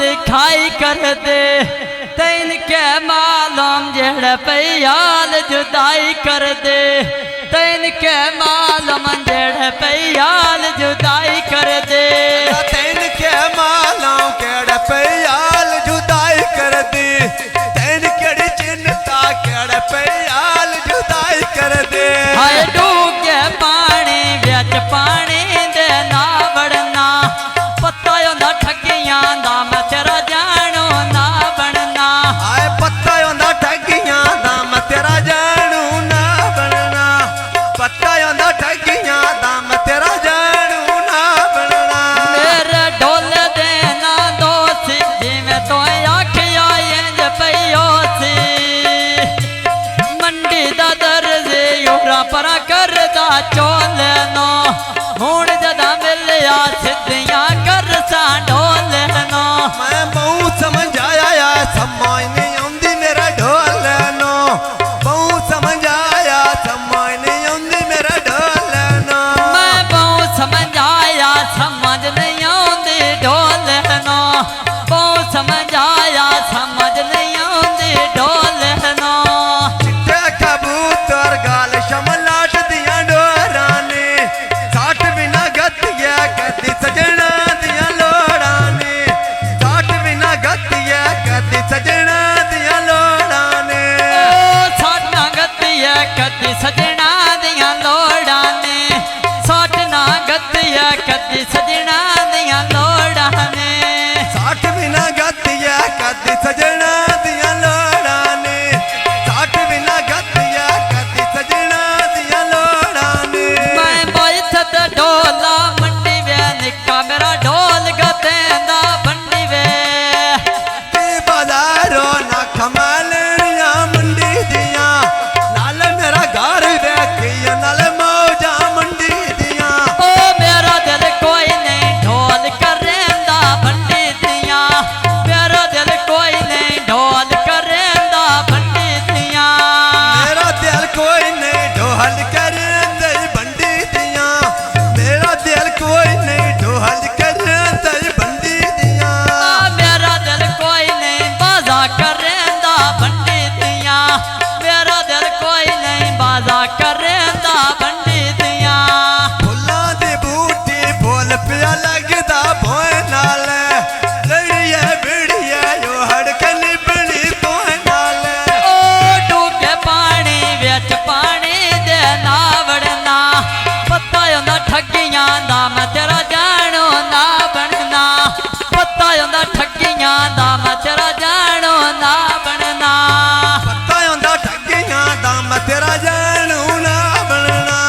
लिखाई कर दे तैन के मालूम जेड़ पैयाल जुदाई कर दे तैन के मालूम जेड़ पैयाल जुदाई कर दे तैन के मालूम केड़ पैयाल जुदाई कर दे तैन केड़ी चिंता केड़ पैयाल जुदाई कर दे हाय डूब के पानी बिच पानी दे ना बढ़ना पता होंदा ठगियां दा मैं तेरा जानू ना बनना हाय पता होंदा ठगियां दा मैं तेरा जानू ना बनना पता होंदा ठगियां दा मैं तेरा जानू ना बनना मेरे ढोल दे ना दोसी जिवें तो आखिया इंज पईओ सी मंडी दा दर्जे योरा परा करदा चोल नो हुण जदा मिलिया सिद्धियां कर सा ढोल नो मैं बहु समझाया समझ नहीं आउंदी मेरा ढोल नो बहु समझाया समझ नहीं आउंदी मेरा ढोल नो मैं बहु समझाया समझ नहीं आउंदी ढोल नो बहु समझाया समझ नहीं आउंदी ढोल नो चिट्टे कबूतर गाल शमलाट दियां डोरां ने साठ बिना गतिया कदी सजना दियां लोड़ां ने साठ बिना गतिया कदी सजना दियां लोड़ां ने साठ ना गतिया कदी सजना दियां लोड़ां ने साठ ना गतिया कदी सजना दियां लोड़ां ने साठ बिना गतिया कदी सजना दियां लोड़ां ने साठ बिना गतिया कदी सजना दियां लोड़ां ने मैं बैठत ढोला मंडी वे निक्का मेरा ढोल गतेंदा बंडी वे बाजारों ना कमालिया मंडी दियां नाल मेरा घर देखिया नाल मौजा मंडी दियां ओ मेरा दिल कोई नहीं ढोल करेंदा बंडी दियां मेरा दिल कोई नहीं ढोल करेंदा बंडी दियां मेरा दिल कोई नहीं ढोल करे दई बंडी दियां मेरा दिल कोई नहीं ढोल करे दई बंडी दियां मेरा दिल कोई नहीं बाजा करेंदा बंडी दियां मेरा दिल कोई नहीं बाजा करेंदा बंडी दियां फुल्लां दी बूटी फुल पिया लगदा भोए नाल लड़िया बिड़िया यो हड़कन बड़ी तोए नाल ओ डूबे पानी बिच पानी दे ना वड़ना पता होंदा ठगियां दा मैं तेरा जानू ना बनना पता होंदा ठगियां दा मैं तेरा जानू ना बनना पता होंदा ठगियां दा मैं तेरा जानू ना बनना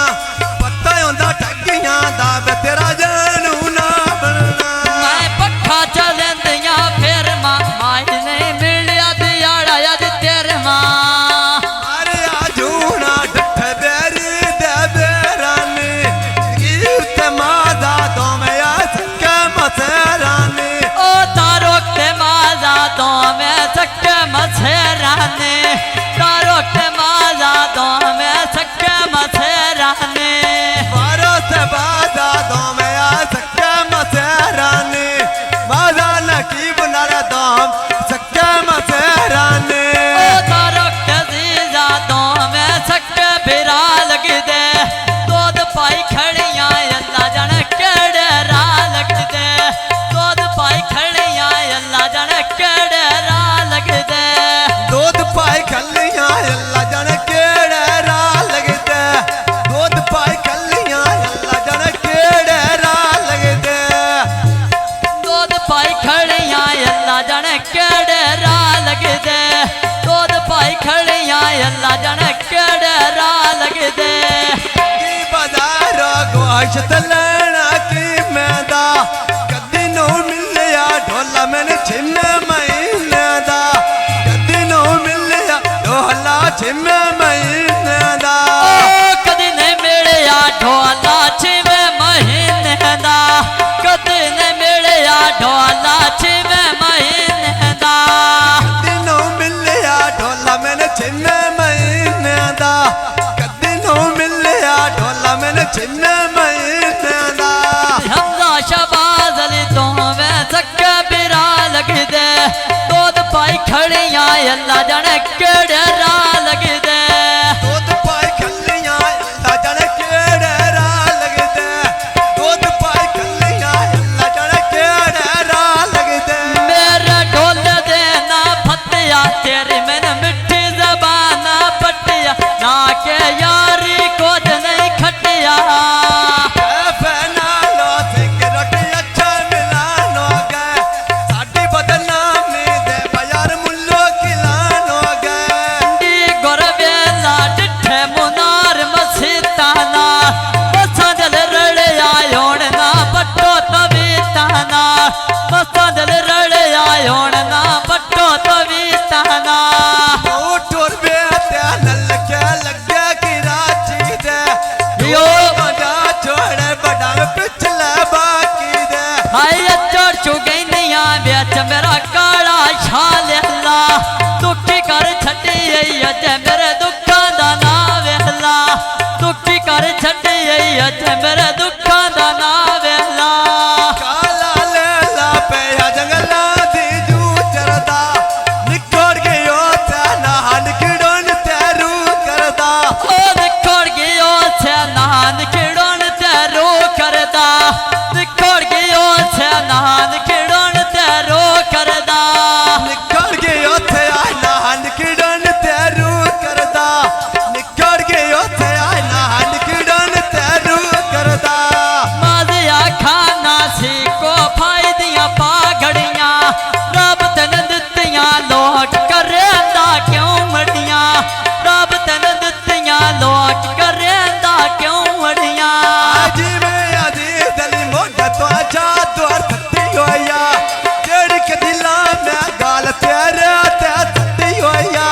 पता होंदा ठगियां दा मैं तेरा जानू ना बनना मैं पक्खा चलेंदियां फिर माई नहीं मिलिया दियाड़ा अज तेरे मां अरे आजूना डठ बेरी दे बेरानी कीते मादा दो मैं सके मसेरानी ओ तारो के माजा दो मैं सके मसेराने तारो के माजा दो मैं सके मसेराने मारो से बादा दो मैं सके मसेरानी मादा नकीब नर दम सके मसेरानी ओ तारो के जीजा दो मैं सके बिरा लग दे दूध पाई खड़ियां अल्लाह जाने केड़े राह लग दे दूध पाई खड़ियां अल्लाह जाने केड़े राह लग दे दूध पाई खलियां अल्लाह जाने केड़े राह लगदे दूध पाई खलियां अल्लाह जाने केड़े राह लगदे दूध पाई खड़ियां अल्लाह जाने केड़े राह लग दे दूध पाई खड़ियां अल्लाह जाने केड़े राह लग दे की बाजारो गोश्त लेना की मैदा कदी नो मिलिया ढोला मैंने छिन्ने महीने दा कदी नो मिलिया ढोला छिन्ने महीने दा ओ कदी नहीं मिलिया ढोला छिवे महीने दा कदी नहीं मिलिया ढोला छिवे महीने दा कदी नो मिलिया ढोला मैंने छिन्ने महीने दा कदी नो मिलिया ढोला मैंने छिन्ने महीने दा हमजा शबाज अली तो मैं सक्का बिरा लग दे अज मेरे दुखा दा ना वेला काला लेला पैया जंगला दी जू चरदा निकोड़ गयो ते नाहन किड़ोन तेरू करदा ओ निकोड़ गयो छे नाहन किड़ोन तेरू करदा निकोड़ गयो छे नाहन किड़ोन तेरू करदा निकोड़ गयो ते नाहन किड़ोन तेरू करदा निकोड़ गयो ते नाहन किड़ोन तेरू करदा माजिया खाना सी को फायदियां पागड़ियां रब तन दित्तियां लोट करेंदा क्यों मड़ियां रब तन दित्तियां लोट करेंदा क्यों मड़ियां आजी में आजी दली मोटा तो आजा द्वार थत्ती होया जेड़ी के दिला में गाल तेरे ते थत्ती होया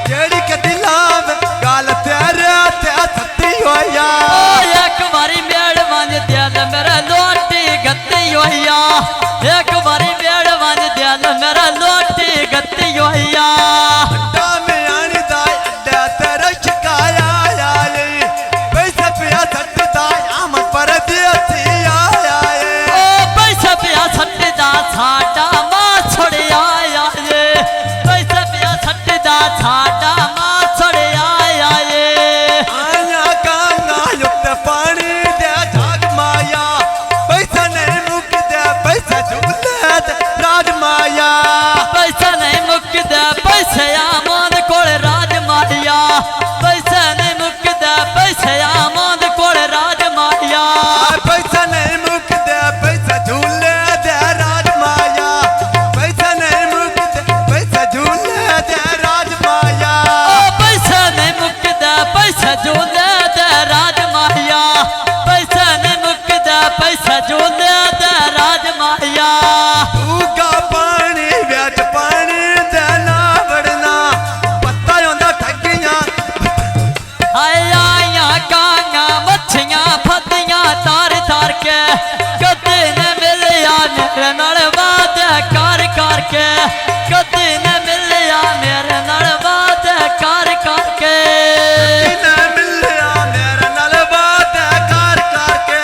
जेड़ी के दिला में गाल तेरे ते थत्ती होया ओ एक बारी मेड़ वंज दिल मेरा लोटी गत्ती होया एक बारी मेड़ वंज दिल मेरा लोटी गत्ती होया अड्डा में आनी दाई अड्डा तेरे शिकाया आया पैसे पिया सट्टा आम पर दियती आया ओ पैसा पिया सट्टा छाटा मां छोड़ आया ये पैसा पिया सट्टा छाटा मां छोड़ आया ये आया कांगा युक्त पानी दे जाग माया पैसा नहीं मुक दे पैसा झूले दे राज माया पैसा नहीं मुकदा पैसे आमोद कोल राज माया पैसा नहीं मुकदा पैसे आमोद कोल राज माया पैसा नहीं मुक दे पैसा झूले दे राज माया पैसा नहीं मुक दे पैसा झूले दे राज माया ओ पैसा नहीं मुकदा पैसा झूले दे राज माया पैसा नहीं मुकदा पैसा झूले दे राज माया तू का पानी व्याज पानी दे ना वड़ना पत्ता होंदा ठगियां आया कांगा मच्छियां फतियां तार तार के कदे न मिलिया मेरे नाल वादे कर कर के कदे न मिलिया मेरे नाल वादे कर कर के न मिलिया मेरे नाल बात कर कर के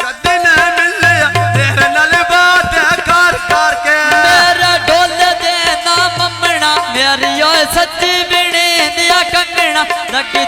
कदी न मिलिया तेरे नाल बात कर कर के मेरा डोल दे ना मम्मना मेरी ओ सच्ची बिनी दिया कंगना लगी